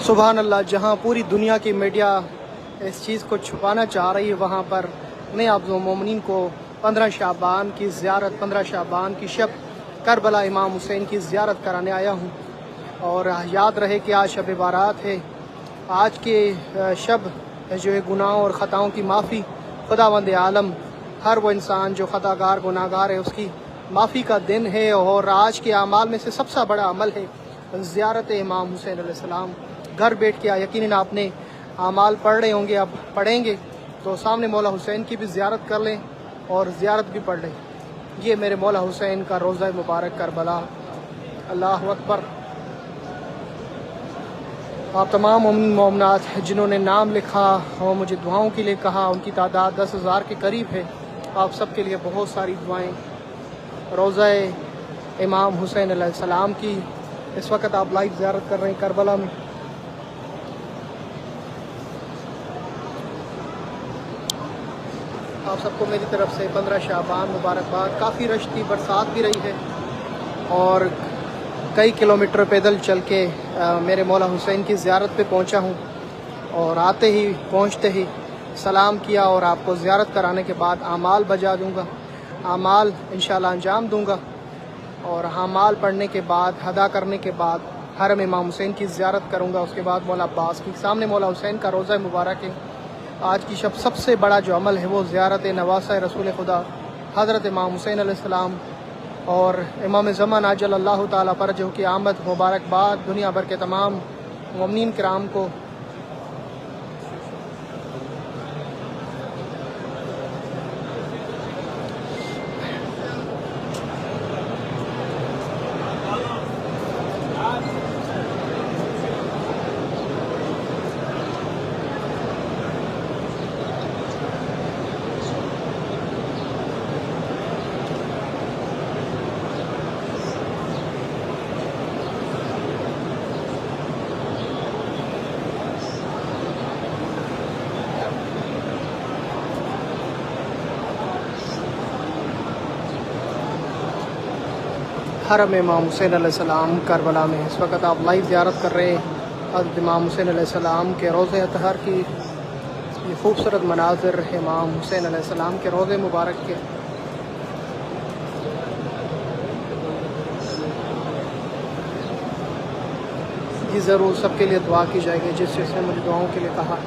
सुभान अल्लाह। जहाँ पूरी दुनिया की मीडिया इस चीज़ को छुपाना चाह रही है, वहाँ पर मैं आप मोमिनीन को 15 शाबान की ज़ियारत, 15 शाबान की शब करबला इमाम हुसैन की ज़ियारत कराने आया हूँ। और याद रहे कि आज शब बारात है। आज के शब जो है गुनाहों और ख़ताओं की माफ़ी, खुदावंद आलम हर वो इंसान जो ख़तागार गुनाहगार है उसकी माफ़ी का दिन है। और आज के अमाल में से सबसे बड़ा अमल है ज़ियारत इमाम हुसैन अलैहिस्सलाम। घर बैठ के यकीनन आपने अमाल पढ़ रहे होंगे, अब पढ़ेंगे तो सामने मौला हुसैन की भी ज़ियारत कर लें और ज़ियारत भी पढ़ लें। ये मेरे मौला हुसैन का रोज़ा मुबारक करबला। अल्लाह अकबर। आप तमाम मोमिनात जिन्होंने नाम लिखा और मुझे दुआओं के लिए कहा, उनकी तादाद 10,000 के करीब है। आप सबके लिए बहुत सारी दुआएं। रोज़ा इमाम हुसैन अलैहिस्सलाम की इस वक्त आप लाइव ज़ियारत कर रहे हैं करबला में। आप सबको मेरी तरफ से 15 शाबान मुबारकबाद। काफ़ी रश थी, बरसात भी रही है और कई किलोमीटर पैदल चल के मेरे मौला हुसैन की ज़ियारत पे पहुंचा हूं। और आते ही पहुंचते ही सलाम किया और आपको ज़ियारत कराने के बाद आमाल बजा दूंगा, आमाल इंशाल्लाह अंजाम दूंगा। और आमाल पढ़ने के बाद, अदा करने के बाद हरम इमाम हुसैन की ज़ियारत करूंगा। उसके बाद मौला अब्बास की सामने मौला हुसैन का रोज़ा मुबारक है। आज की सबसे बड़ा जो अमल है वो ज़ियारत नवासा रसूल खुदा हज़रत इमाम हुसैन अलैहिस्सलाम और इमाम ज़मान अजल अल्लाह ताला फरजहू की आमद मुबारकबाद दुनिया भर के तमाम मोमिनीन किराम को। हरम इमाम हुसैन अलैहिस्सलाम करबला में इस वक्त आप लाइव ज़ियारत कर रहे हैं हज़रत इमाम हुसैन अलैहिस्सलाम के रोज़े अतहर की। ये खूबसूरत मनाज़िर इमाम हुसैन अलैहिस्सलाम के रोज़े मुबारक के। जी ज़रूर सबके लिए दुआ की जाएगी जिसने मुझे दुआओं के लिए कहा।